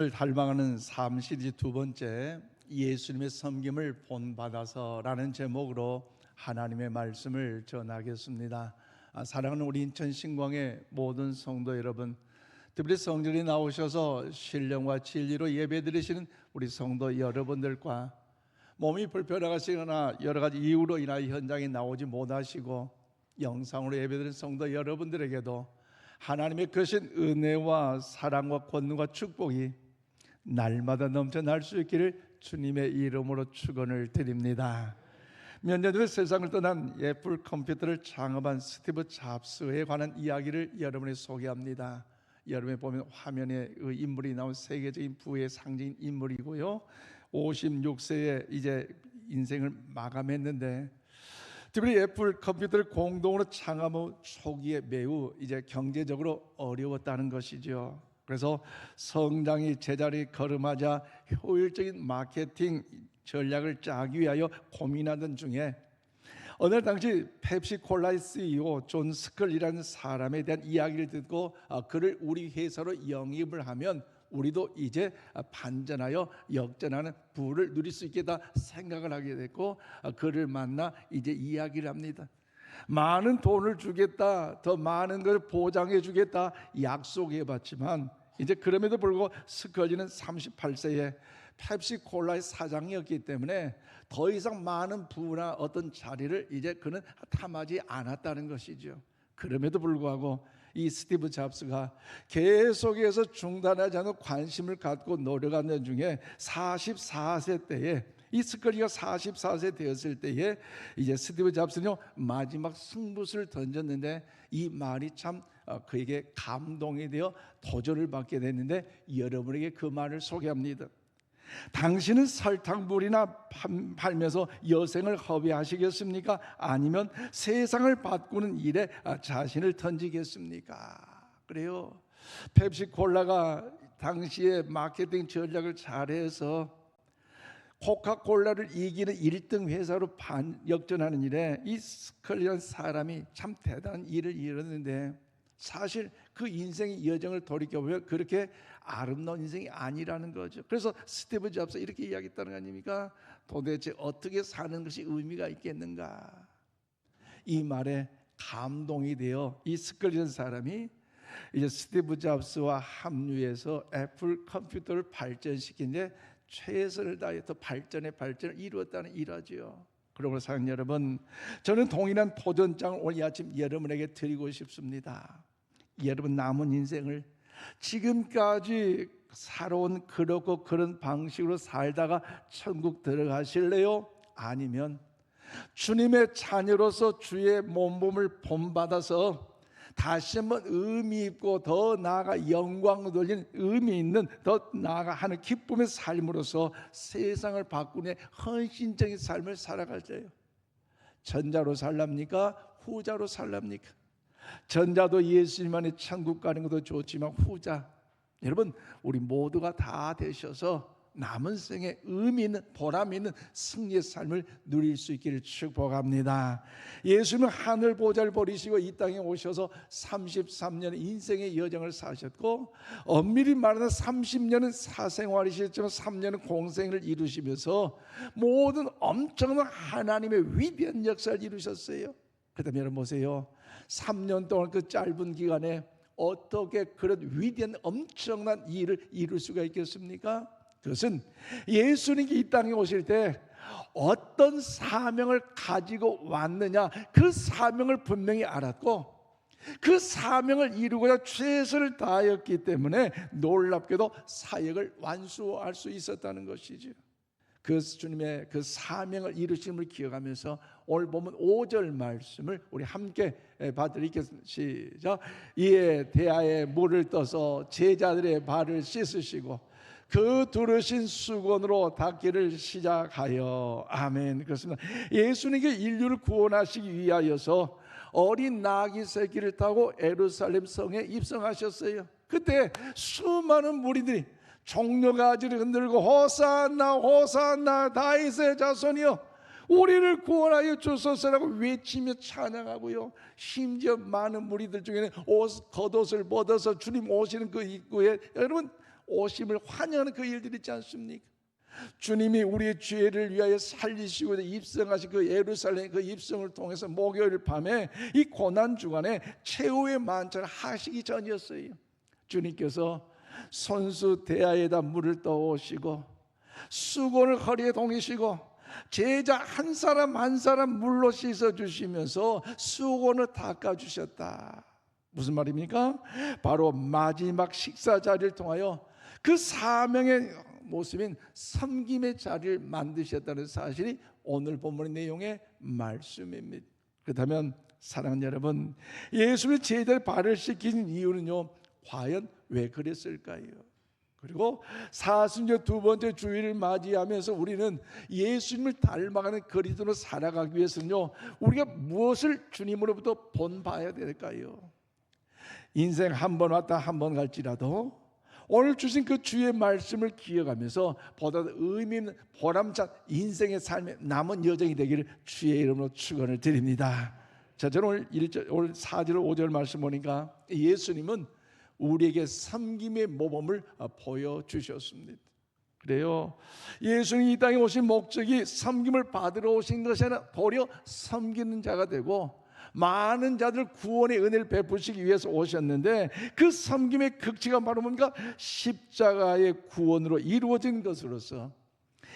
닮아가는 삶 시리즈 두 번째, 예수님의 섬김을 본받아서라는 제목으로 하나님의 말씀을 전하겠습니다. 사랑하는 우리 인천 신광의 모든 성도 여러분, 특별히 성전에 나오셔서 신령과 진리로 예배드리시는 우리 성도 여러분들과 몸이 불편하시거나 여러 가지 이유로 인하여 현장에 나오지 못하시고 영상으로 예배드리는 성도 여러분들에게도 하나님의 크신 은혜와 사랑과 권능과 축복이 날마다 넘쳐날 수 있기를 주님의 이름으로 축원을 드립니다. 몇 년 전에 세상을 떠난 애플 컴퓨터를 창업한 스티브 잡스에 관한 이야기를 여러분에 소개합니다. 여러분이 보면 화면에 그 인물이 나온 세계적인 부의 상징 인물이고요. 56세에 이제 인생을 마감했는데, 특별히 애플 컴퓨터를 공동으로 창업 후 초기에 매우 이제 경제적으로 어려웠다는 것이죠. 그래서 성장이 제자리에 걸음하자 효율적인 마케팅 전략을 짜기 위하여 고민하던 중에 어느 날 당시 펩시콜라의 CEO 존 스컬이라는 사람에 대한 이야기를 듣고 그를 우리 회사로 영입을 하면 우리도 이제 반전하여 역전하는 부를 누릴 수 있겠다 생각을 하게 됐고, 그를 만나 이제 이야기를 합니다. 많은 돈을 주겠다, 더 많은 걸 보장해 주겠다 약속해 봤지만, 이제 그럼에도 불구하고 스컬리는 38세에 펩시콜라의 사장이었기 때문에 더 이상 많은 부나 어떤 자리를 이제 그는 탐하지 않았다는 것이죠. 그럼에도 불구하고 이 스티브 잡스가 계속해서 중단하지 않고 관심을 갖고 노력하는 중에 44세 때에, 이 스컬리가 44세 되었을 때에 이제 스티브 잡스는요 마지막 승부수를 던졌는데, 이 말이 참 그에게 감동이 되어 도전을 받게 됐는데, 여러분에게 그 말을 소개합니다. 당신은 설탕물이나 팔면서 여생을 허비하시겠습니까? 아니면 세상을 바꾸는 일에 자신을 던지겠습니까? 그래요. 펩시콜라가 당시에 마케팅 전략을 잘해서 코카콜라를 이기는 1등 회사로 역전하는 일에 이 스컬리라는 사람이 참 대단한 일을 이뤘는데, 사실 그 인생의 여정을 돌이켜보면 그렇게 아름다운 인생이 아니라는 거죠. 그래서 스티브 잡스 이렇게 이야기했다는 거 아닙니까? 도대체 어떻게 사는 것이 의미가 있겠는가? 이 말에 감동이 되어 이 스컬리라는 사람이 이제 스티브 잡스와 합류해서 애플 컴퓨터를 발전시키는데 최선을 다해 더 발전을 이루었다는 일화죠. 그러므로 사랑하는 여러분, 저는 동일한 도전장을 오늘 이 아침 여러분에게 드리고 싶습니다. 여러분 남은 인생을 지금까지 살아온 그렇고 그런 방식으로 살다가 천국 들어가실래요? 아니면 주님의 자녀로서 주의 몸을 본받아서 다시 한번 의미 있고 더 나아가 영광을 돌리는 의미 있는, 더 나아가 하는 기쁨의 삶으로서 세상을 바꾸는 헌신적인 삶을 살아갈래요? 전자로 살랍니까? 후자로 살랍니까? 전자도 예수님 안에 천국 가는 것도 좋지만 후자, 여러분 우리 모두가 다 되셔서 남은 생에 의미 있는 보람 있는 승리의 삶을 누릴 수 있기를 축복합니다. 예수님은 하늘 보좌를 버리시고 이 땅에 오셔서 33년 인생의 여정을 사셨고, 엄밀히 말하면 30년은 사생활이셨지만 3년은 공생을 이루시면서 모든 엄청난 하나님의 위대한 역사를 이루셨어요. 그다음에 여러분 보세요. 3년 동안 그 짧은 기간에 어떻게 그런 위대한 엄청난 일을 이룰 수가 있겠습니까? 그것은 예수님이 이 땅에 오실 때 어떤 사명을 가지고 왔느냐, 그 사명을 분명히 알았고 그 사명을 이루고자 최선을 다하였기 때문에 놀랍게도 사역을 완수할 수 있었다는 것이죠. 그 주님의 그 사명을 이루심을 기억하면서 오늘 보면 5절 말씀을 우리 함께 받드리겠습니다. 시작. 이에 대하에 물을 떠서 제자들의 발을 씻으시고 그 두르신 수건으로 닦기를 시작하여. 아멘. 그렇습니다. 예수님께 인류를 구원하시기 위하여서 어린 나귀 새끼를 타고 예루살렘 성에 입성하셨어요. 그때 수많은 무리들이 종려가지를 흔들고 호산나 호산나 다윗의 자손이여 우리를 구원하여 주소서라고 외치며 찬양하고요, 심지어 많은 무리들 중에는 겉옷을 벗어서 주님 오시는 그 입구에 여러분 오심을 환영하는 그 일들이 있지 않습니까? 주님이 우리의 죄를 위하여 살리시고 입성하신 그 예루살렘 그 입성을 통해서 목요일 밤에 이 고난 주간에 최후의 만찬을 하시기 전이었어요. 주님께서 손수 대야에다 물을 떠오시고 수건을 허리에 동이시고 제자 한 사람 한 사람 물로 씻어주시면서 수건을 닦아주셨다. 무슨 말입니까? 바로 마지막 식사 자리를 통하여 그 사명의 모습인 섬김의 자리를 만드셨다는 사실이 오늘 본문의 내용의 말씀입니다. 그렇다면 사랑하는 여러분, 예수님의 제자의 발을 씻긴 이유는요, 과연 왜 그랬을까요? 그리고 사순절 두 번째 주일을 맞이하면서 우리는 예수님을 닮아가는 그리스도로 살아가기 위해서는요, 우리가 무엇을 주님으로부터 본받아야 될까요? 인생 한 번 왔다 한 번 갈지라도 오늘 주신 그 주의 말씀을 기억하면서 보다 의미 있는 보람찬 인생의 삶의 남은 여정이 되기를 주의 이름으로 축원을 드립니다. 자, 저는 오늘 4절 5절 말씀 보니까 예수님은 우리에게 섬김의 모범을 보여주셨습니다. 그래요, 예수님이 이 땅에 오신 목적이 섬김을 받으러 오신 것이 아니라 도리어 섬기는 자가 되고 많은 자들 구원의 은혜를 베푸시기 위해서 오셨는데, 그 섬김의 극치가 바로 뭔가 십자가의 구원으로 이루어진 것으로서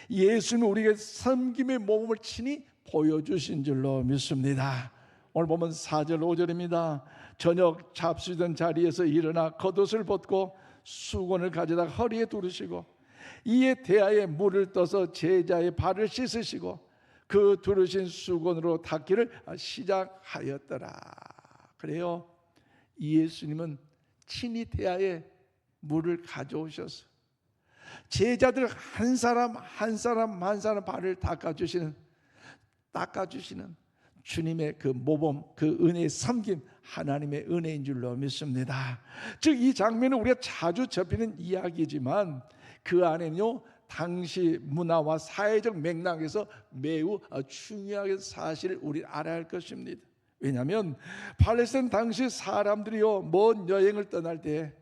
예수님은 우리에게 섬김의 모범을 친히 보여주신 줄로 믿습니다. 오늘 보면 4절 5절입니다. 저녁 잡수던 자리에서 일어나 겉옷을 벗고 수건을 가져다 허리에 두르시고 이에 대야에 물을 떠서 제자의 발을 씻으시고 그 두르신 수건으로 닦기를 시작하였더라. 그래요, 예수님은 친히 대야에 물을 가져오셔서 제자들 한 사람 한 사람 한 사람 발을 닦아주시는 주님의 그 모범, 그 은혜의 섬김, 하나님의 은혜인 줄로 믿습니다. 즉 이 장면은 우리가 자주 접히는 이야기지만 그 안에는요, 당시 문화와 사회적 맥락에서 매우 중요한 사실을 우리 알아야 할 것입니다. 왜냐하면 팔레스타인 당시 사람들이요, 먼 여행을 떠날 때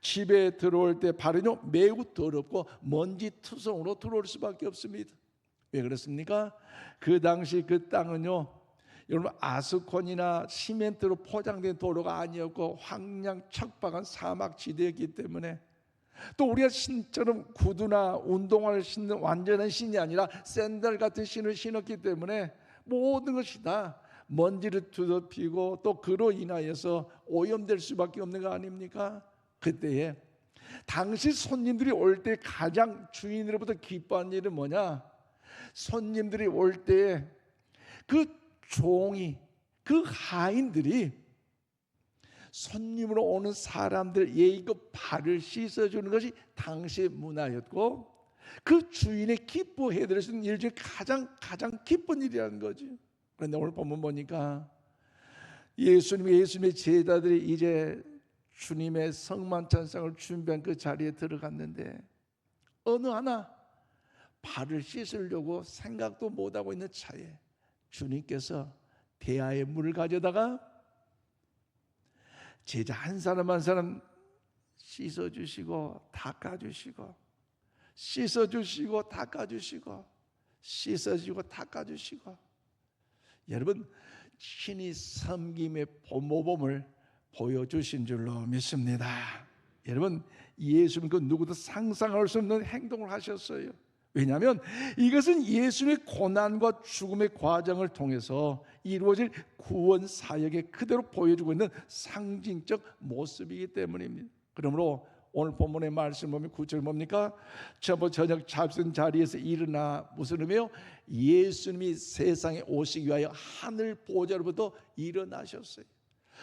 집에 들어올 때 발은요 매우 더럽고 먼지투성으로 들어올 수밖에 없습니다. 왜 그렇습니까? 그 당시 그 땅은요, 여러분 아스콘이나 시멘트로 포장된 도로가 아니었고 황량 척박한 사막 지대였기 때문에, 또 우리가 신처럼 구두나 운동화를 신는 완전한 신이 아니라 샌들 같은 신을 신었기 때문에 모든 것이 다 먼지를 뒤덮이고 또 그로 인하여서 오염될 수밖에 없는 거 아닙니까? 그때에 당시 손님들이 올 때 가장 주인으로부터 기뻐하는 일은 뭐냐? 손님들이 올 때 그 종이, 그 하인들이 손님으로 오는 사람들 예의껏 발을 씻어주는 것이 당시의 문화였고, 그 주인의 기뻐해 드릴 수 있는 일 중에 가장 기쁜 일이라는 거지. 그런데 오늘 본문 보니까 예수님의 제자들이 이제 주님의 성만찬상을 준비한 그 자리에 들어갔는데, 어느 하나 발을 씻으려고 생각도 못하고 있는 차에 주님께서 대야에 물을 가져다가 제자 한 사람 한 사람 씻어주시고 닦아주시고 씻어주시고 닦아주시고 씻어주고 닦아주시고, 여러분 친히 섬김의 모범을 보여주신 줄로 믿습니다. 여러분 예수님 그 누구도 상상할 수 없는 행동을 하셨어요. 왜냐하면 이것은 예수님의 고난과 죽음의 과정을 통해서 이루어질 구원 사역에 그대로 보여주고 있는 상징적 모습이기 때문입니다. 그러므로 오늘 본문의 말씀 보면 9절 뭡니까? 저녁 잡순 자리에서 일어나, 무슨 의미요? 예수님이 세상에 오시기 위하여 하늘 보좌로부터 일어나셨어요.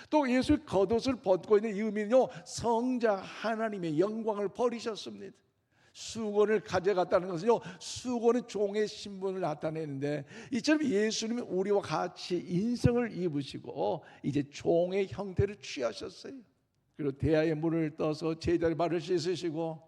또 예수의 겉옷을 벗고 있는 이 의미는요, 성자 하나님의 영광을 버리셨습니다. 수건을 가져갔다는 것은요, 수건은 종의 신분을 나타내는데, 이처럼 예수님이 우리와 같이 인성을 입으시고 이제 종의 형태를 취하셨어요. 그리고 대야에 물을 떠서 제자의 발을 씻으시고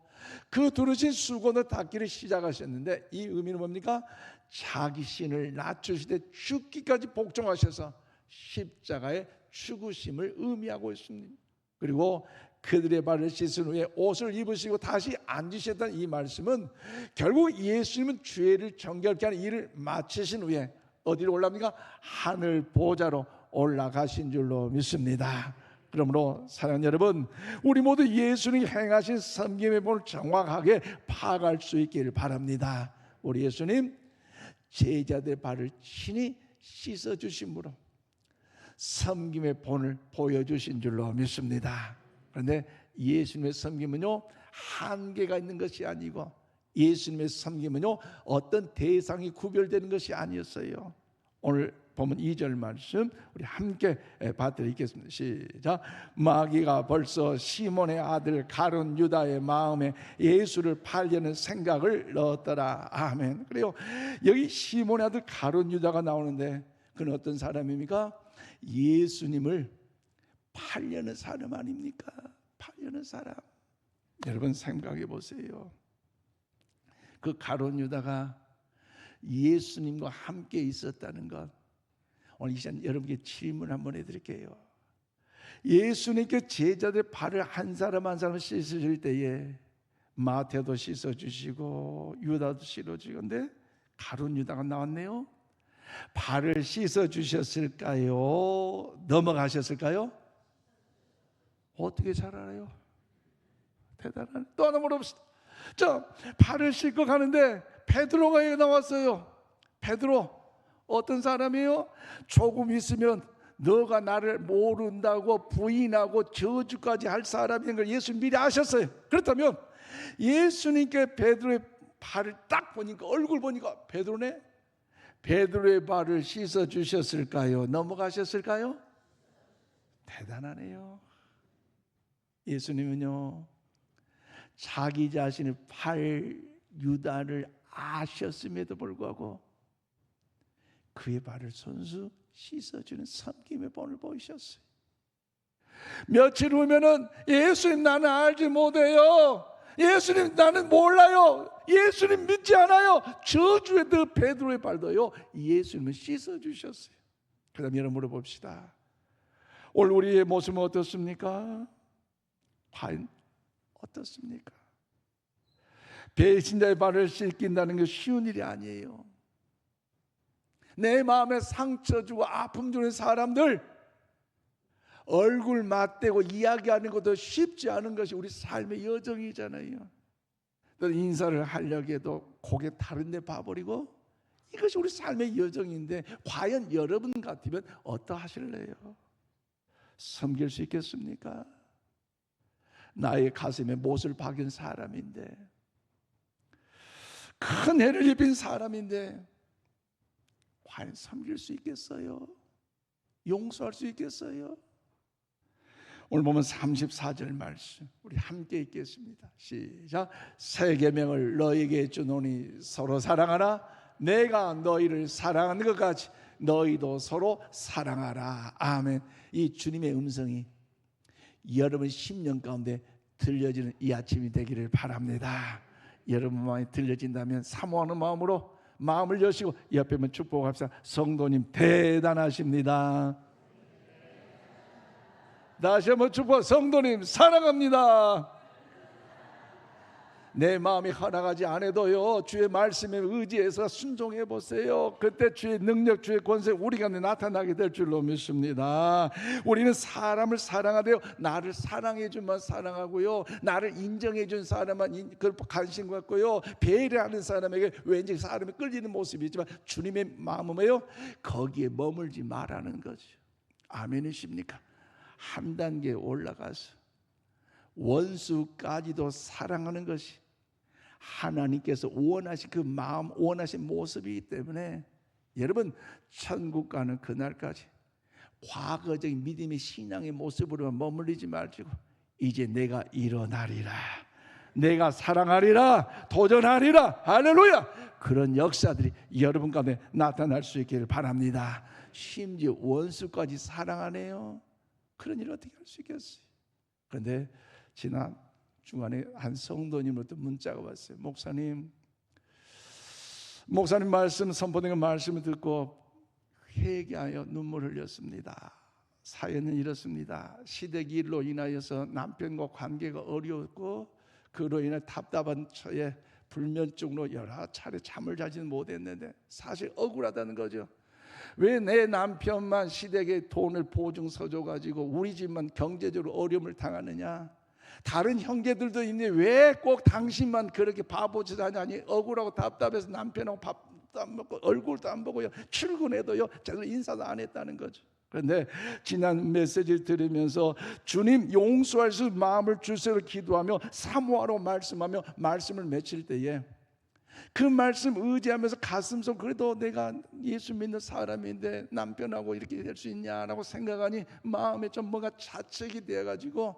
그 두르신 수건을 닦기를 시작하셨는데, 이 의미는 뭡니까? 자기 신을 낮추시되 죽기까지 복종하셔서 십자가의 죽으심을 의미하고 있습니다. 그리고 그들의 발을 씻은 후에 옷을 입으시고 다시 앉으셨다는 이 말씀은 결국 예수님은 죄를 정결케 하는 일을 마치신 후에 어디로 올라갑니까? 하늘 보좌로 올라가신 줄로 믿습니다. 그러므로 사랑하는 여러분, 우리 모두 예수님이 행하신 섬김의 본을 정확하게 파악할 수 있기를 바랍니다. 우리 예수님 제자들의 발을 친히 씻어주심으로 섬김의 본을 보여주신 줄로 믿습니다. 그런데 예수님의 섬김은요, 한계가 있는 것이 아니고 예수님의 섬김은요, 어떤 대상이 구별되는 것이 아니었어요. 오늘 보면 2절 말씀 우리 함께 봐드리겠습니다. 시작. 마귀가 벌써 시몬의 아들 가룟 유다의 마음에 예수를 팔려는 생각을 넣었더라. 아멘. 그래요. 여기 시몬의 아들 가룟 유다가 나오는데 그는 어떤 사람입니까? 예수님을 팔려는 사람 아닙니까? 팔려는 사람. 여러분 생각해 보세요. 그 가룟 유다가 예수님과 함께 있었다는 것, 오늘 이 시간 여러분께 질문 한번 해드릴게요. 예수님께 제자들 발을 한 사람 한 사람 씻으실 때에 마태도 씻어주시고 유다도 씻어주시고, 근데 가룟 유다가 나왔네요. 발을 씻어주셨을까요? 넘어가셨을까요? 어떻게 잘 알아요? 대단하네. 또 하나 물어봅시다. 저 발을 씻고 가는데 베드로가 나왔어요. 베드로 어떤 사람이에요? 조금 있으면 너가 나를 모른다고 부인하고 저주까지 할 사람인 걸 예수님 미리 아셨어요. 그렇다면 예수님께 베드로의 발을 딱 보니까, 얼굴 보니까 베드로네. 베드로의 발을 씻어 주셨을까요? 넘어가셨을까요? 대단하네요. 예수님은요, 자기 자신의 팔 유다를 아셨음에도 불구하고 그의 발을 손수 씻어주는 섬김의 본을 보이셨어요. 며칠 후면은 예수님 나는 알지 못해요. 예수님 나는 몰라요. 예수님 믿지 않아요. 저주했던 베드로의 발도요, 예수님은 씻어주셨어요. 그 다음 여러분 물어봅시다. 오늘 우리의 모습은 어떻습니까? 과연 어떻습니까? 배신자의 발을 씻긴다는 게 쉬운 일이 아니에요. 내 마음에 상처 주고 아픔 주는 사람들 얼굴 맞대고 이야기하는 것도 쉽지 않은 것이 우리 삶의 여정이잖아요. 또 인사를 하려고 해도 고개 다른 데 봐버리고, 이것이 우리 삶의 여정인데 과연 여러분 같으면 어떠하실래요? 섬길 수 있겠습니까? 나의 가슴에 못을 박은 사람인데, 큰 해를 입힌 사람인데 과연 섬길 수 있겠어요? 용서할 수 있겠어요? 오늘 보면 34절 말씀 우리 함께 읽겠습니다. 시작. 새 계명을 너희에게 주노니 서로 사랑하라. 내가 너희를 사랑하는 것 같이 너희도 서로 사랑하라. 아멘. 이 주님의 음성이 여러분 심령 가운데 들려지는 이 아침이 되기를 바랍니다. 여러분 마음에 들려진다면 사모하는 마음으로 마음을 여시고 옆에 면 축복합시다. 성도님 대단하십니다. 다시 한번 축복. 성도님 사랑합니다. 내 마음이 허락하지 않아도요, 주의 말씀에 의지해서 순종해 보세요. 그때 주의 능력, 주의 권세 우리 가운데 나타나게 될 줄로 믿습니다. 우리는 사람을 사랑하되요, 나를 사랑해 준만 사랑하고요, 나를 인정해 준 사람만 관심 갖고요, 배려하는 사람에게 왠지 사람이 끌리는 모습이 있지만 주님의 마음은요, 거기에 머물지 말라는 거죠. 아멘이십니까? 한 단계 올라가서 원수까지도 사랑하는 것이 하나님께서 원하신 그 마음, 원하신 모습이기 때문에 여러분 천국 가는 그날까지 과거적인 믿음의 신앙의 모습으로만 머물리지 말고 이제 내가 일어나리라, 내가 사랑하리라, 도전하리라, 할렐루야, 그런 역사들이 여러분 가운데 나타날 수 있기를 바랍니다. 심지어 원수까지 사랑하네요. 그런 일을 어떻게 할 수 있겠어요? 그런데 지난 중간에 한 성도님으로부터 문자가 왔어요. 목사님 말씀 선포된 말씀을 듣고 회개하여 눈물 흘렸습니다. 사연은 이렇습니다. 시댁일로 인하여서 남편과 관계가 어려웠고 그로 인해 답답한 처에 불면증으로 여러 차례 잠을 자지는 못했는데 사실 억울하다는 거죠. 왜 내 남편만 시댁에 돈을 보증 서줘 가지고 우리 집만 경제적으로 어려움을 당하느냐. 다른 형제들도 있는데 왜 꼭 당신만 그렇게 바보짓 하냐니. 억울하고 답답해서 남편하고 밥도 안 먹고 얼굴도 안 보고요, 출근해도요 제대로 인사도 안 했다는 거죠. 그런데 지난 메시지를 들으면서 주님 용서할 수 마음을 주세요 기도하며 사모하러 말씀하며 말씀을 맺힐 때에 그 말씀 의지하면서 가슴속 그래도 내가 예수 믿는 사람인데 남편하고 이렇게 될 수 있냐라고 생각하니 마음에 좀 뭔가 자책이 되어가지고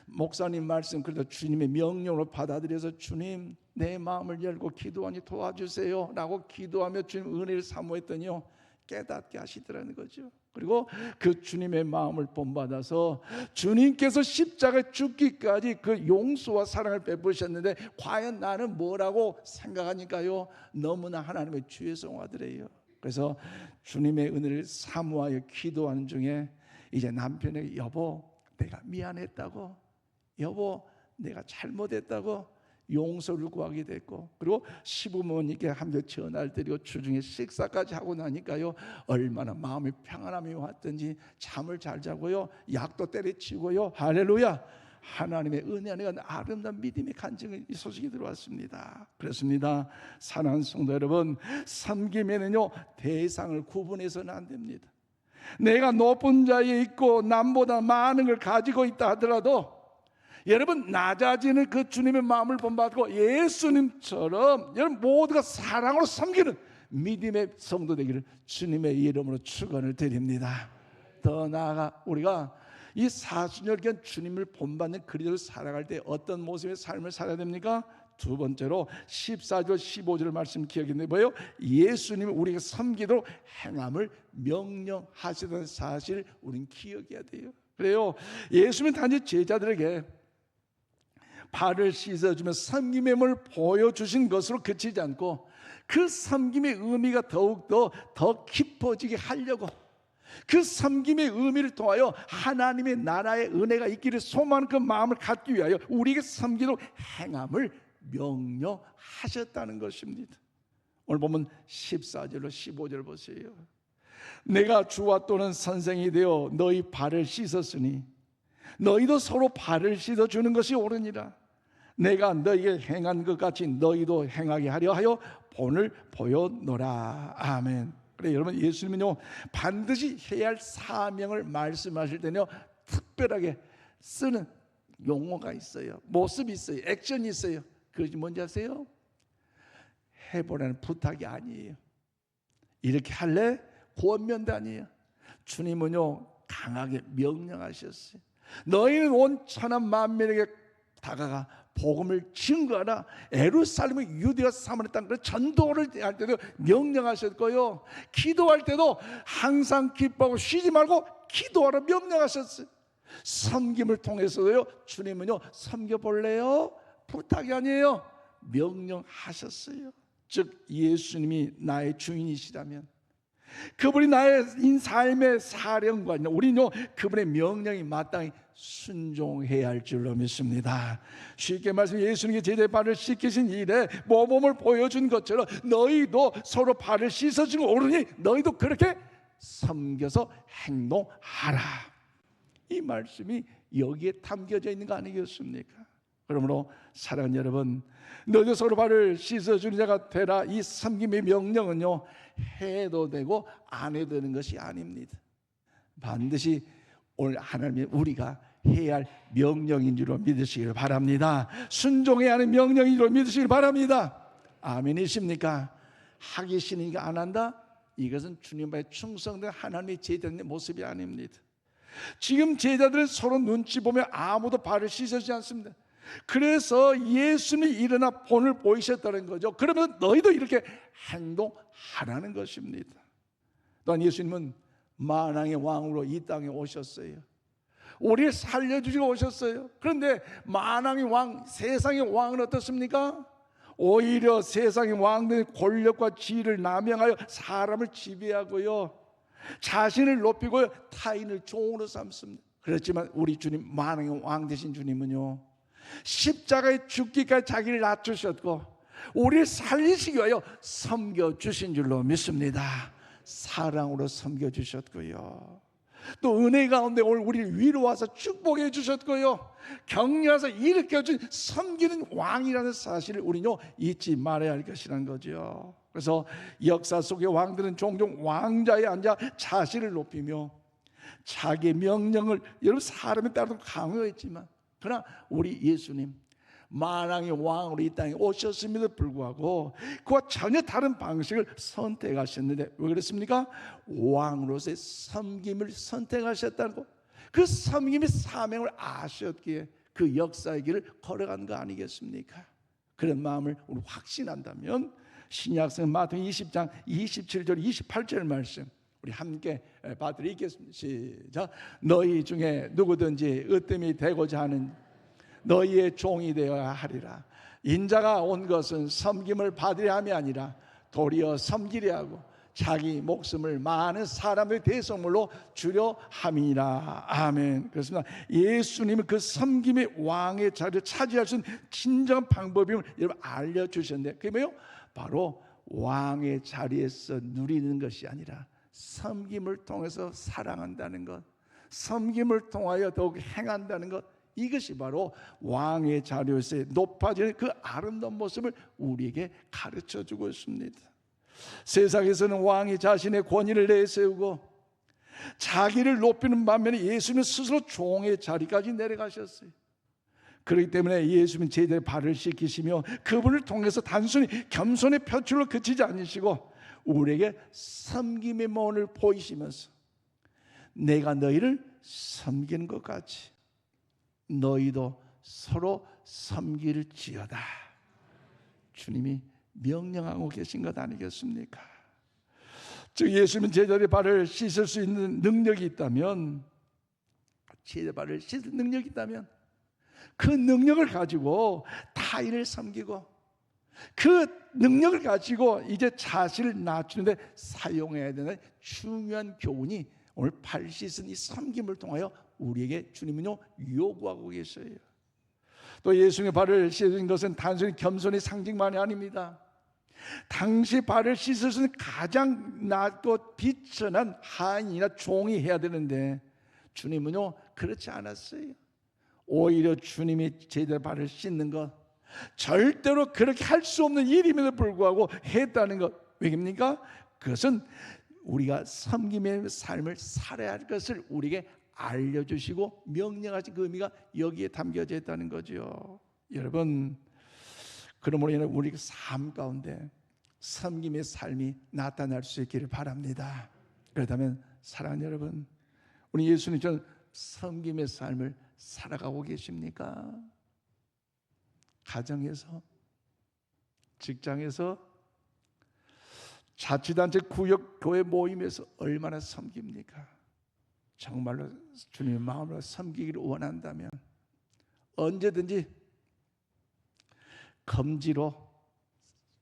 목사님 말씀 그래도 주님의 명령으로 받아들여서 주님 내 마음을 열고 기도하니 도와주세요 라고 기도하며 주님 은혜를 사모했더니요 깨닫게 하시더라는 거죠. 그리고 그 주님의 마음을 본받아서 주님께서 십자가에 죽기까지 그 용서와 사랑을 베푸셨는데 과연 나는 뭐라고 생각하니까요 너무나 하나님의 주의 성화들이에요. 그래서 주님의 은혜를 사모하여 기도하는 중에 이제 남편에게 여보 내가 미안했다고, 여보 내가 잘못했다고 용서를 구하게 됐고, 그리고 시부모님께 함께 전화를 드리고 주중에 식사까지 하고 나니까요 얼마나 마음이 평안함이 왔든지 잠을 잘 자고요 약도 때려치고요 할렐루야 하나님의 은혜 안에 아름다운 믿음의 간증의 소식이 들어왔습니다. 그렇습니다. 사랑하는 성도 여러분, 섬김에는요 대상을 구분해서는 안 됩니다. 내가 높은 자리에 있고 남보다 많은 걸 가지고 있다 하더라도 여러분 낮아지는 그 주님의 마음을 본받고 예수님처럼 여러분 모두가 사랑으로 섬기는 믿음의 성도 되기를 주님의 이름으로 축원을 드립니다. 더 나아가 우리가 이 40년간 주님을 본받는 그리스도를 살아갈 때 어떤 모습의 삶을 살아야 됩니까? 두 번째로 14절 15절 말씀 기억했는데 뭐예요? 예수님이 우리가 섬기도록 행함을 명령하시던 사실 우리는 기억해야 돼요. 그래요 예수님은 단지 제자들에게 발을 씻어주며 섬김의 힘을 보여주신 것으로 그치지 않고 그 섬김의 의미가 더욱더 더 깊어지게 하려고 그 섬김의 의미를 통하여 하나님의 나라의 은혜가 있기를 소망하는 그 마음을 갖기 위하여 우리에게 섬기도록 행함을 명령하셨다는 것입니다. 오늘 보면 14절로 15절 보세요. 내가 주와 또는 선생이 되어 너희 발을 씻었으니 너희도 서로 발을 씻어주는 것이 옳으니라. 내가 너희에게 행한 것 같이 너희도 행하게 하려 하여 본을 보여노라. 아멘. 그래 여러분 예수님은요 반드시 해야 할 사명을 말씀하실 때는요 특별하게 쓰는 용어가 있어요. 모습이 있어요. 액션이 있어요. 그것이 뭔지 아세요? 해보라는 부탁이 아니에요. 이렇게 할래? 권면도 아니에요. 주님은요 강하게 명령하셨어요. 너희는 온 천하 만민에게 다가가 복음을 증거하라. 예루살렘의 유대와 사마리아 땅 전도를 할 때도 명령하셨고요 기도할 때도 항상 기뻐하고 쉬지 말고 기도하라 명령하셨어요. 섬김을 통해서도요 주님은요 섬겨볼래요? 부탁이 아니에요. 명령하셨어요. 즉 예수님이 나의 주인이시라면 그분이 나의 삶의 사령관이나 우리는요 그분의 명령이 마땅히 순종해야 할 줄로 믿습니다. 쉽게 말해서 예수님께 제자의 발을 씻기신 일에 모범을 보여준 것처럼 너희도 서로 발을 씻어주고 오르니 너희도 그렇게 섬겨서 행동하라. 이 말씀이 여기에 담겨져 있는 거 아니겠습니까? 그러므로 사랑하는 여러분, 너희도 서로 발을 씻어주는 자가 되라. 이 섬김의 명령은요 해도 되고 안 해도 되는 것이 아닙니다. 반드시 오늘 하나님의 우리가 해야 할 명령인 줄로 믿으시길 바랍니다. 순종해야 하는 명령인 줄로 믿으시길 바랍니다. 아멘이십니까? 하기 싫으니까 안 한다? 이것은 주님의 충성된 하나님의 제자들의 모습이 아닙니다. 지금 제자들은 서로 눈치 보며 아무도 발을 씻어주지 않습니다. 그래서 예수님이 일어나 본을 보이셨다는 거죠. 그러면 너희도 이렇게 행동하라는 것입니다. 또한 예수님은 만왕의 왕으로 이 땅에 오셨어요. 우리를 살려주시고 오셨어요. 그런데 만왕의 왕, 세상의 왕은 어떻습니까? 오히려 세상의 왕들이 권력과 지위를 남용하여 사람을 지배하고요 자신을 높이고 타인을 종으로 삼습니다. 그렇지만 우리 주님, 만왕의 왕 되신 주님은요, 십자가에 죽기까지 자기를 낮추셨고 우리를 살리시기 위하여 섬겨주신 줄로 믿습니다. 사랑으로 섬겨주셨고요, 또 은혜 가운데 오늘 우리를 위로와서 축복해 주셨고요, 격려해서 일으켜준 섬기는 왕이라는 사실을 우리는 잊지 말아야 할 것이라는 거죠. 그래서 역사 속의 왕들은 종종 왕자에 앉아 자신을 높이며 자기의 명령을, 여러분 사람에 따라서 강요했지만, 그러나 우리 예수님 만왕의 왕으로 이 땅에 오셨음에도 불구하고 그와 전혀 다른 방식을 선택하셨는데, 왜 그렇습니까? 왕으로서의 섬김을 선택하셨다는 것, 그 섬김의 사명을 아셨기에 그 역사의 길을 걸어간 거 아니겠습니까? 그런 마음을 우리 확신한다면 신약성 마태복음 20장 27절 28절 말씀 우리 함께 받들어 읽겠습니다. 시작. 너희 중에 누구든지 으뜸이 되고자 하는 너희의 종이 되어야 하리라. 인자가 온 것은 섬김을 받으려 함이 아니라 도리어 섬기려 하고 자기 목숨을 많은 사람의 대성물로 주려 함이라. 아멘. 그렇습니다. 예수님은 그 섬김의 왕의 자리를 차지할 수 있는 진정한 방법임을 여러분 알려주셨는데, 그게 뭐예요? 바로 왕의 자리에서 누리는 것이 아니라 섬김을 통해서 사랑한다는 것, 섬김을 통하여 더욱 행한다는 것, 이것이 바로 왕의 자리에서 높아지는 그 아름다운 모습을 우리에게 가르쳐주고 있습니다. 세상에서는 왕이 자신의 권위를 내세우고 자기를 높이는 반면에 예수님은 스스로 종의 자리까지 내려가셨어요. 그렇기 때문에 예수님은 제자의 발을 씻기시며 그분을 통해서 단순히 겸손의 표출로 그치지 않으시고 우리에게 섬김의 모습을 보이시면서 내가 너희를 섬기는 것 같이 너희도 서로 섬길지어다, 주님이 명령하고 계신 것 아니겠습니까? 즉 예수님은 제자의 발을 씻을 수 있는 능력이 있다면, 제자의 발을 씻을 능력이 있다면 그 능력을 가지고 타인을 섬기고 그 능력을 가지고 이제 자신을 낮추는데 사용해야 되는 중요한 교훈이 오늘 발 씻은 이 섬김을 통하여 우리에게 주님은요 요구하고 계셔요. 또 예수님의 발을 씻은 것은 단순히 겸손의 상징만이 아닙니다. 당시 발을 씻을 수 있는 가장 낮고 비천한 하인이나 종이 해야 되는데 주님은요 그렇지 않았어요. 오히려 주님이 제자의 발을 씻는 것, 절대로 그렇게 할 수 없는 일임에도 불구하고 했다는 것, 왜입니까? 그것은 우리가 섬김의 삶을 살아야 할 것을 우리에게 알려주시고 명령하신 그 의미가 여기에 담겨져 있다는 거죠. 여러분, 그러므로 인해 우리 삶 가운데 섬김의 삶이 나타날 수 있기를 바랍니다. 그렇다면 사랑하는 여러분, 우리 예수님 전 섬김의 삶을 살아가고 계십니까? 가정에서, 직장에서, 자치단체, 구역, 교회 모임에서 얼마나 섬깁니까? 정말로 주님의 마음으로 섬기기를 원한다면 언제든지 검지로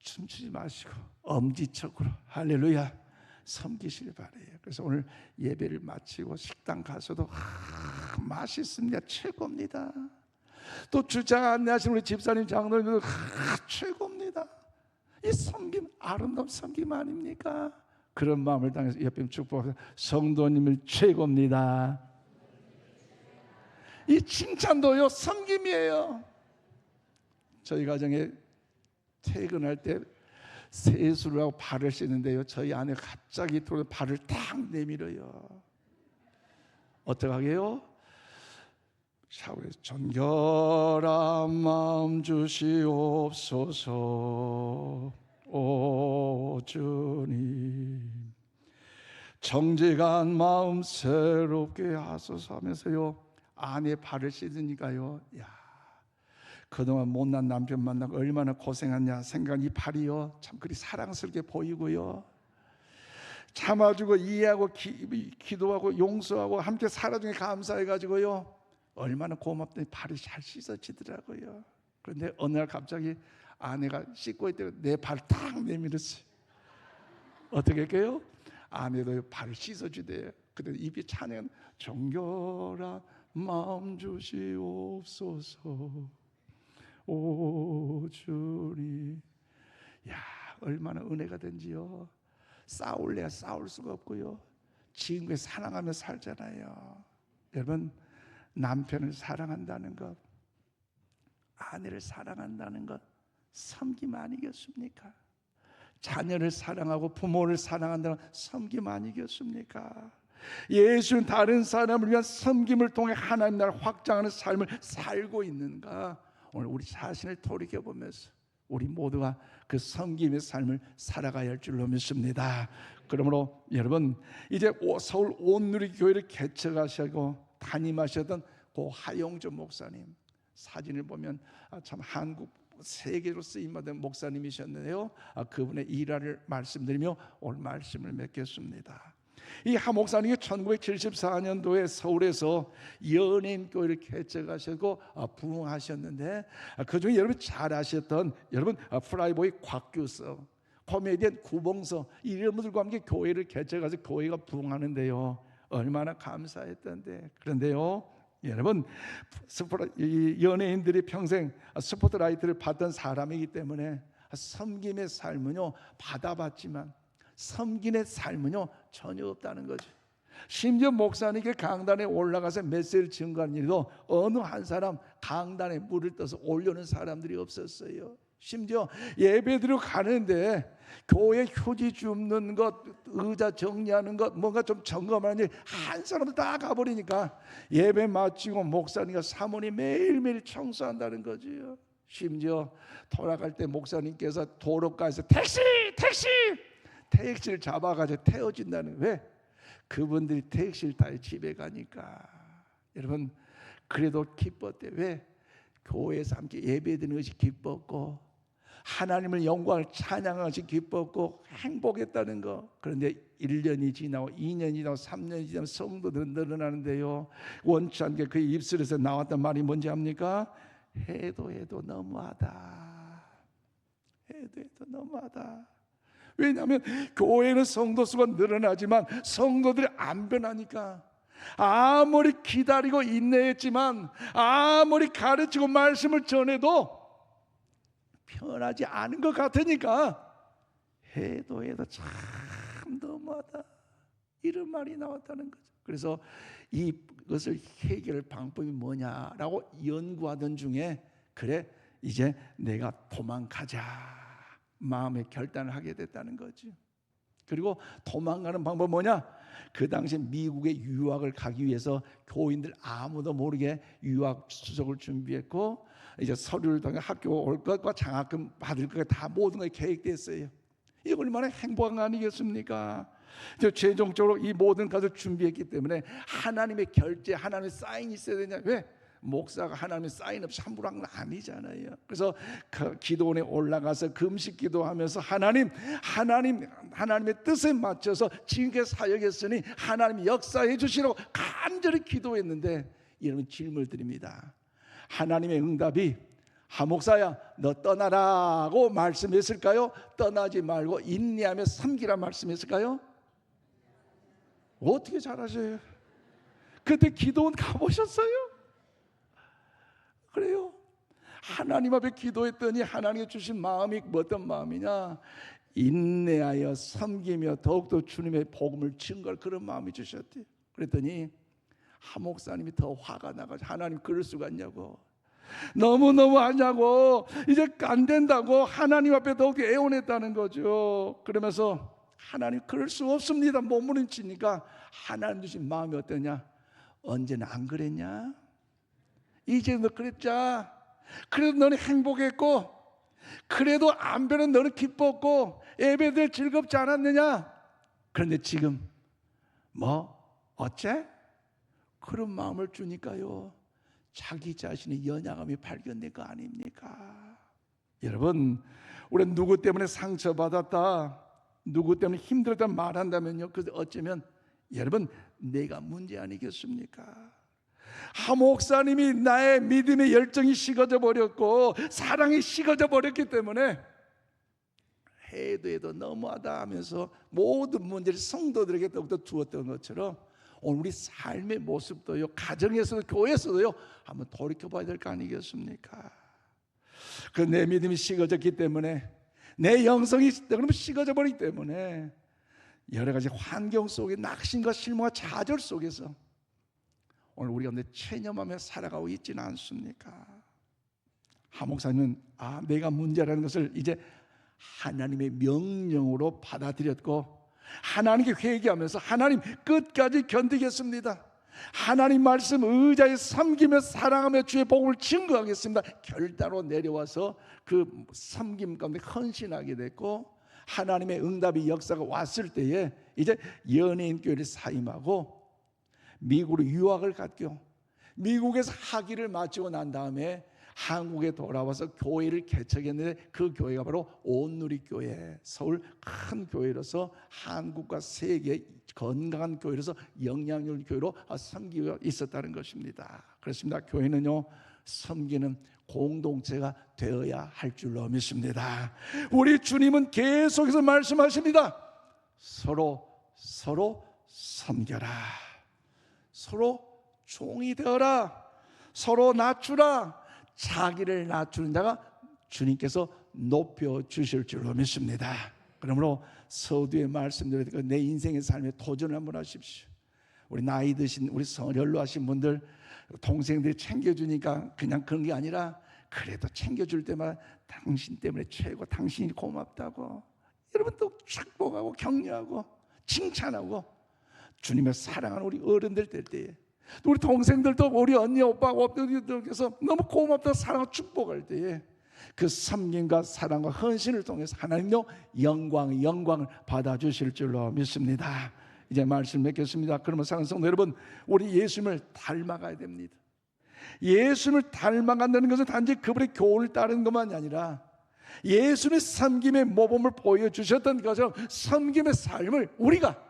춤추지 마시고 엄지척으로 할렐루야 섬기시길 바래요. 그래서 오늘 예배를 마치고 식당 가서도 맛있습니다, 최고입니다. 또 주차 안내하시는 우리 집사님, 장로님도 최고입니다. 이 섬김, 아름다운 섬김 아닙니까? 그런 마음을 당해서 옆에 축복하세요. 성도님을 최고입니다. 이 칭찬도요 섬김이에요. 저희 가정에 퇴근할 때 세수를 하고 발을 씻는데요, 저희 아내 갑자기 발을 탁 내밀어요. 어떡하게요? 샤워에서 정결한 마음 주시옵소서. 오 주님, 정직한 마음 새롭게 하소서 하면서요 아내 발을 씻으니까요, 야, 그동안 못난 남편 만나고 얼마나 고생했냐 생각한 이 발이요 참 그리 사랑스럽게 보이고요, 참아주고 이해하고 기도하고 용서하고 함께 살아준 게 감사해가지고요 얼마나 고맙더니 발이 잘 씻어지더라고요. 그런데 어느 날 갑자기 아내가 씻고 있다가 내 발 탁 내밀었어요. 어떻게 할까요? 아내도 발을 씻어주대요. 그때 입이 찬양, 정결한 마음 주시옵소서 오 주님. 야, 얼마나 은혜가 된지요. 싸울래야 싸울 수가 없고요. 지금까지 사랑하며 살잖아요. 여러분, 남편을 사랑한다는 것, 아내를 사랑한다는 것 섬김 아니겠습니까? 자녀를 사랑하고 부모를 사랑한다는 섬김 아니겠습니까? 예수는 다른 사람을 위한 섬김을 통해 하나님 나라를 확장하는 삶을 살고 있는가? 오늘 우리 자신을 돌이켜 보면서 우리 모두가 그 섬김의 삶을 살아가야 할 줄로 믿습니다. 그러므로 여러분, 이제 서울 온누리교회를 개척하시고 담임하셨던 고 하용조 목사님 사진을 보면 참 한국 세계로 쓰임받은 목사님이셨는데요. 그분의 일화를 말씀드리며 오늘 말씀을 맺겠습니다. 이 하 목사님이 1974년도에 서울에서 연예인교회를 개척하시고 부흥하셨는데, 그중에 여러분 잘 아셨던 여러분 프라이보이 곽규석, 코미디언 구봉서 이런 분들과 함께 교회를 개척해서 교회가 부흥하는데요. 얼마나 감사했던데. 그런데요, 여러분, 연예인들이 평생 스포트라이트를 받던 사람이기 때문에 섬김의 삶은요 받아봤지만 섬김의 삶은요 전혀 없다는 거죠. 심지어 목사님께 강단에 올라가서 메시지를 증거하는 일도 어느 한 사람 강단에 물을 떠서 올려는 사람들이 없었어요. 심지어 예배드리러 가는데 교회 휴지 줍는 것, 의자 정리하는 것, 뭔가 좀 점검하는 일 한 사람도 다 가버리니까 예배 마치고 목사님과 사모님 매일매일 청소한다는 거지요. 심지어 돌아갈 때 목사님께서 도로가에서 택시를 잡아가지고 태워준다는. 왜? 그분들이 택시를 타고 집에 가니까. 여러분, 그래도 기뻤대. 왜? 교회에서 함께 예배드리는 것이 기뻤고 하나님을 영광을 찬양하는 것이 기뻤고 행복했다는 거. 그런데 1년이 지나고 2년이 지나고 3년이 지나면 성도들은 늘어나는데요, 원치 않게 그 입술에서 나왔던 말이 뭔지 압니까? 해도 너무하다. 해도 너무하다. 왜냐하면 교회는 성도 수가 늘어나지만 성도들이 안 변하니까. 아무리 기다리고 인내했지만 아무리 가르치고 말씀을 전해도 변하지 않은 것 같으니까 해도 참 너무하다 이런 말이 나왔다는 거죠. 그래서 이것을 해결할 방법이 뭐냐라고 연구하던 중에 그래 이제 내가 도망가자 마음의 결단을 하게 됐다는 거죠. 그리고 도망가는 방법 뭐냐? 그 당시 미국에 유학을 가기 위해서 교인들 아무도 모르게 유학 수속을 준비했고 이제 서류를 통해 학교 올 것과 장학금 받을 것 다 모든 게 계획됐어요. 이게 얼마나 행복한 거 아니겠습니까? 최종적으로 이 모든 것을 준비했기 때문에 하나님의 결제, 하나님의 사인이 있어야 되냐? 왜? 목사가 하나님의 사인 없이 함부로 한 건 아니잖아요. 그래서 그 기도원에 올라가서 금식 기도하면서 하나님의 뜻에 맞춰서 지금까지 사역했으니 하나님이 역사해 주시라고 간절히 기도했는데, 여러분 질문을 드립니다. 하나님의 응답이 하 목사야 너 떠나라고 말씀했을까요? 떠나지 말고 인내하며 섬기라 말씀했을까요? 어떻게 잘하세요? 그때 기도원 가보셨어요? 그래요. 하나님 앞에 기도했더니 하나님이 주신 마음이 어떤 마음이냐? 인내하여 섬기며 더욱더 주님의 복음을 증거할 그런 마음이 주셨대요. 그랬더니 하 목사님이 더 화가 나가지고 하나님 그럴 수가 있냐고, 너무너무 하냐고, 이제 안 된다고 하나님 앞에 더욱더 애원했다는 거죠. 그러면서 하나님 그럴 수 없습니다 몸부림치니까 하나님 주신 마음이 어떠냐? 언제나 안 그랬냐? 이제 너 그랬자. 그래도 너는 행복했고 그래도 안 변한 너는 기뻤고 예배들 즐겁지 않았느냐? 그런데 지금 어째? 그런 마음을 주니까요 자기 자신의 연약함이 발견된 거 아닙니까? 여러분, 우리는 누구 때문에 상처받았다, 누구 때문에 힘들다 말한다면요, 그래서 어쩌면 여러분 내가 문제 아니겠습니까? 하 목사님이 나의 믿음의 열정이 식어져 버렸고 사랑이 식어져 버렸기 때문에 해도 너무하다 하면서 모든 문제를 성도들에게 더욱더 두었던 것처럼 오늘 우리 삶의 모습도요, 가정에서도 교회에서도요 한번 돌이켜봐야 될 거 아니겠습니까? 그 내 믿음이 식어졌기 때문에, 내 영성이 그러면 식어져 버리기 때문에 여러 가지 환경 속에 낙심과 실망과 좌절 속에서 오늘 우리가 체념하며 살아가고 있지는 않습니까? 한 목사님은 내가 문제라는 것을 이제 하나님의 명령으로 받아들였고 하나님께 회개하면서 하나님 끝까지 견디겠습니다, 하나님 말씀 의자에 섬기며 사랑하며 주의 복음을 증거하겠습니다, 결단으로 내려와서 그 섬김 가운데 헌신하게 됐고, 하나님의 응답의 역사가 왔을 때에 이제 연예인 교회를 사임하고 미국으로 유학을 갔고, 미국에서 학위를 마치고 난 다음에 한국에 돌아와서 교회를 개척했는데 그 교회가 바로 온누리교회, 서울 큰 교회로서 한국과 세계 건강한 교회로서 영향력 교회로 섬기고 있었다는 것입니다. 그렇습니다. 교회는요 섬기는 공동체가 되어야 할 줄로 믿습니다. 우리 주님은 계속해서 말씀하십니다. 서로 섬겨라, 서로 종이 되어라, 서로 낮추라. 자기를 낮추는 자가 주님께서 높여주실 줄로 믿습니다. 그러므로 서두에 말씀드린 내 인생의 삶에 도전을 한번 하십시오. 우리 나이 드신 우리 연로하신 분들, 동생들이 챙겨주니까 그냥 그런 게 아니라 그래도 챙겨줄 때마다 당신 때문에 최고, 당신이 고맙다고 여러분 또 축복하고 격려하고 칭찬하고 주님의 사랑하는 우리 어른들 될 때에, 우리 동생들도 우리 언니 오빠 오빠들께서 너무 고맙다 사랑하고 축복할 때에 그 섬김과 사랑과 헌신을 통해서 하나님도 영광을 받아주실 줄로 믿습니다. 이제 말씀 맺겠습니다. 그러면 사랑하는 성도 여러분, 우리 예수님을 닮아가야 됩니다. 예수님을 닮아간다는 것은 단지 그분의 교훈을 따르는 것만이 아니라 예수님의 섬김의 모범을 보여주셨던 것처럼 섬김의 삶을 우리가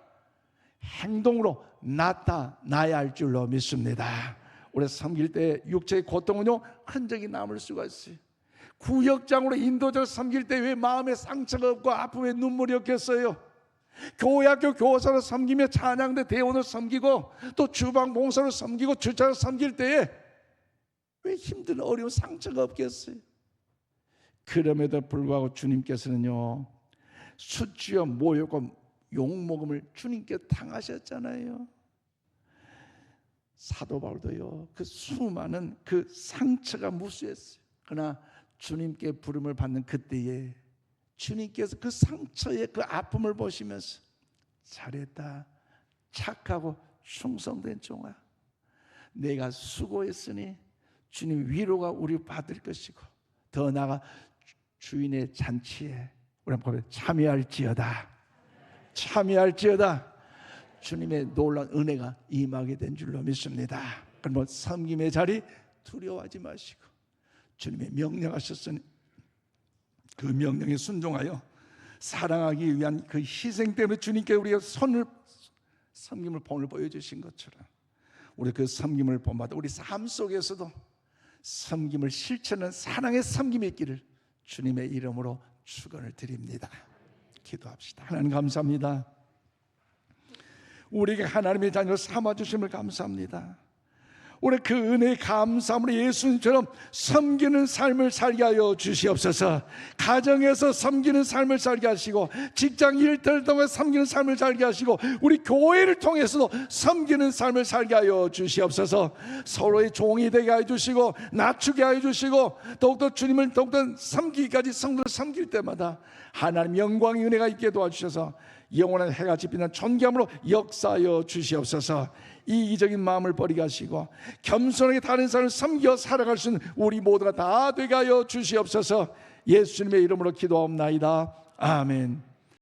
행동으로 나타나야 할 줄로 믿습니다. 우리 섬길 때 육체의 고통은요 흔적이 남을 수가 있어요. 구역장으로 인도자를 섬길 때 왜 마음에 상처가 없고 아픔에 눈물이 없겠어요? 교회학교 교사로 섬기며 찬양대 대원을 섬기고 또 주방 봉사로 섬기고 주차를 섬길 때에 왜 힘든 어려운 상처가 없겠어요? 그럼에도 불구하고 주님께서는요 수치와 모욕과 욕먹음을 주님께 당하셨잖아요. 사도 바울도요 그 수많은 그 상처가 무수했어요. 그러나 주님께 부름을 받는 그때에 주님께서 그 상처의 그 아픔을 보시면서 잘했다, 착하고 충성된 종아, 내가 수고했으니 주님 위로가 우리 받을 것이고 더 나아가 주인의 잔치에 우리 한번 참여할지어다. 주님의 놀라운 은혜가 임하게 된 줄로 믿습니다. 그러면 섬김의 자리 두려워하지 마시고 주님의 명령하셨으니 그 명령에 순종하여 사랑하기 위한 그 희생 때문에 주님께 우리가 섬김을 본을 보여주신 것처럼 우리 그 섬김을 본받아 우리 삶 속에서도 섬김을 실천하는 사랑의 섬김이 있기를 주님의 이름으로 축원을 드립니다. 기도합시다. 하나님 감사합니다. 우리에게 하나님의 자녀를 삼아주심을 감사합니다. 우리 그 은혜에 감사함으로 예수님처럼 섬기는 삶을 살게 하여 주시옵소서. 가정에서 섬기는 삶을 살게 하시고 직장 일터를 통해 섬기는 삶을 살게 하시고 우리 교회를 통해서도 섬기는 삶을 살게 하여 주시옵소서. 서로의 종이 되게 하여 주시고 낮추게 하여 주시고 더욱더 주님을 더욱더 섬기기까지 성도를 섬길 때마다 하나님 영광의 은혜가 있게 도와주셔서 영원한 해가 지피는 존귀함으로 역사하여 주시옵소서. 이기적인 마음을 버리게 하시고 겸손하게 다른 사람을 섬겨 살아갈 수 있는 우리 모두가 다 되게 하여 주시옵소서. 예수님의 이름으로 기도하옵나이다. 아멘.